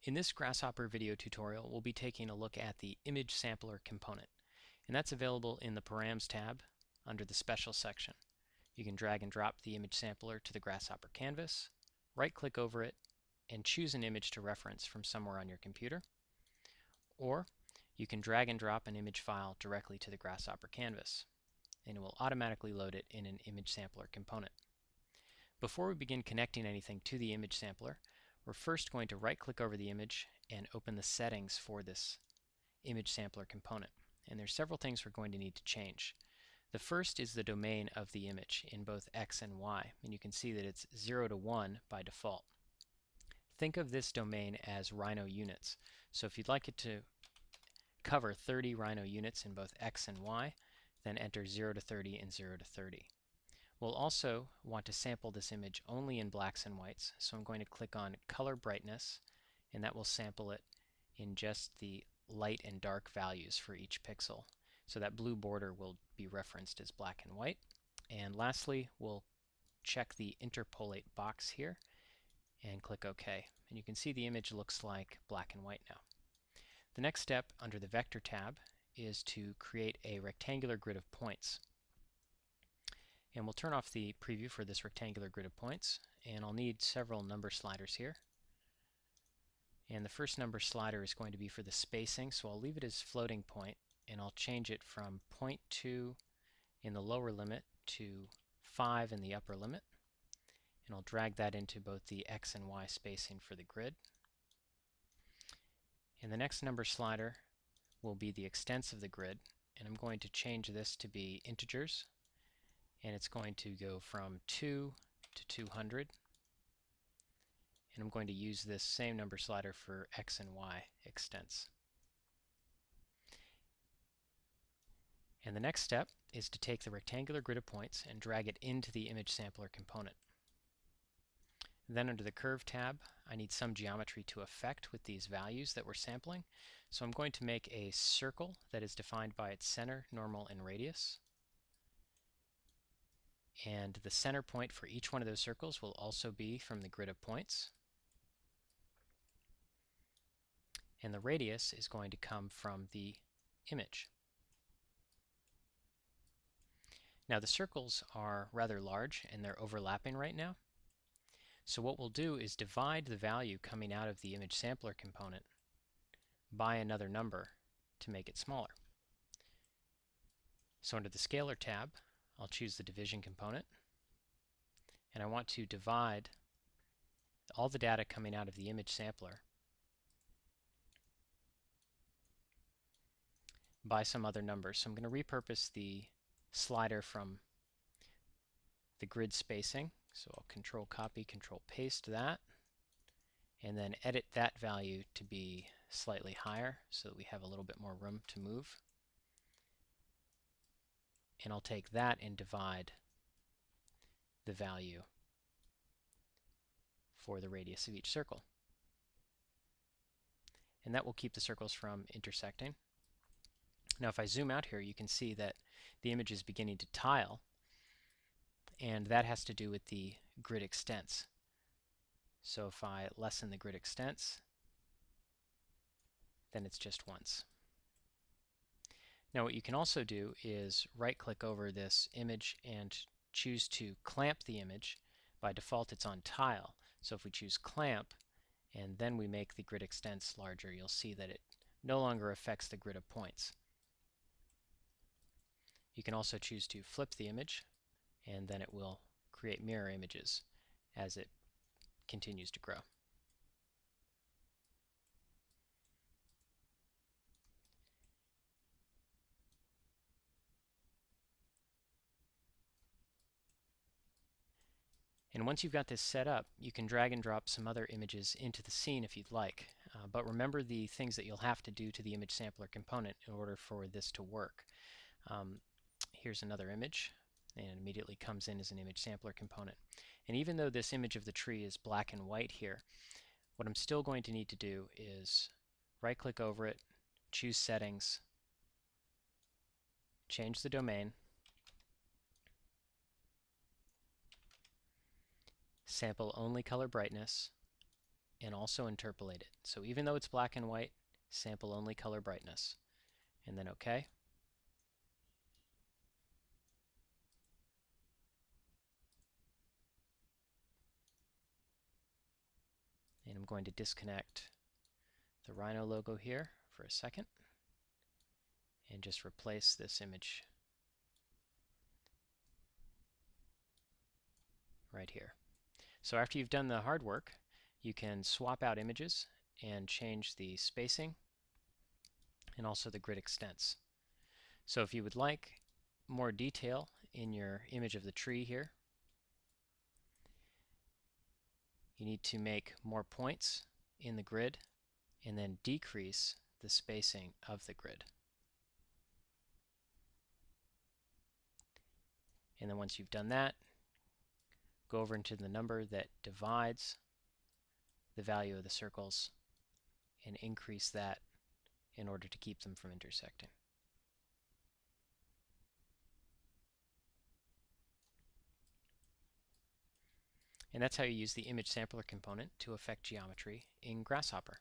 In this Grasshopper video tutorial, we'll be taking a look at the image sampler component, and that's available in the Params tab under the Special section. You can drag and drop the image sampler to the Grasshopper canvas, right-click over it, and choose an image to reference from somewhere on your computer, or you can drag and drop an image file directly to the Grasshopper canvas, and it will automatically load it in an image sampler component. Before we begin connecting anything to the image sampler, we're first going to right-click over the image and open the settings for this image sampler component. And there's several things we're going to need to change. The first is the domain of the image in both X and Y, and you can see that it's 0 to 1 by default. Think of this domain as Rhino units. So if you'd like it to cover 30 Rhino units in both X and Y, then enter 0 to 30 and 0 to 30. We'll also want to sample this image only in blacks and whites, so I'm going to click on Color Brightness, and that will sample it in just the light and dark values for each pixel. So that blue border will be referenced as black and white. And lastly, we'll check the Interpolate box here and click OK. And you can see the image looks like black and white now. The next step under the Vector tab is to create a rectangular grid of points. And we'll turn off the preview for this rectangular grid of points, and I'll need several number sliders here. And the first number slider is going to be for the spacing, so I'll leave it as floating point, and I'll change it from 0.2 in the lower limit to 5 in the upper limit. And I'll drag that into both the X and Y spacing for the grid. And the next number slider will be the extents of the grid, and I'm going to change this to be integers. And it's going to go from 2 to 200. And I'm going to use this same number slider for X and Y extents. And the next step is to take the rectangular grid of points and drag it into the image sampler component. Then under the Curve tab, I need some geometry to affect with these values that we're sampling. So I'm going to make a circle that is defined by its center, normal, and radius. And the center point for each one of those circles will also be from the grid of points. And the radius is going to come from the image. Now the circles are rather large and they're overlapping right now. So what we'll do is divide the value coming out of the image sampler component by another number to make it smaller. So under the Scalar tab, I'll choose the division component, and I want to divide all the data coming out of the image sampler by some other number. So I'm going to repurpose the slider from the grid spacing. So I'll Control Copy, Control Paste that, and then edit that value to be slightly higher so that we have a little bit more room to move. And I'll take that and divide the value for the radius of each circle. And that will keep the circles from intersecting. Now if I zoom out here, you can see that the image is beginning to tile, and that has to do with the grid extents. So if I lessen the grid extents, then it's just once. Now what you can also do is right-click over this image and choose to clamp the image. By default it's on tile, so if we choose clamp and then we make the grid extents larger, you'll see that it no longer affects the grid of points. You can also choose to flip the image, and then it will create mirror images as it continues to grow. And once you've got this set up, you can drag and drop some other images into the scene if you'd like. But remember the things that you'll have to do to the image sampler component in order for this to work. Here's another image, and it immediately comes in as an image sampler component. And even though this image of the tree is black and white here, what I'm still going to need to do is right-click over it, choose Settings, change the domain, sample only color brightness, and also interpolate it. So even though it's black and white, sample only color brightness. And then OK. And I'm going to disconnect the Rhino logo here for a second and just replace this image right here. So after you've done the hard work, you can swap out images and change the spacing and also the grid extents. So if you would like more detail in your image of the tree here, you need to make more points in the grid and then decrease the spacing of the grid. And then once you've done that, go over into the number that divides the value of the circles and increase that in order to keep them from intersecting. And that's how you use the image sampler component to affect geometry in Grasshopper.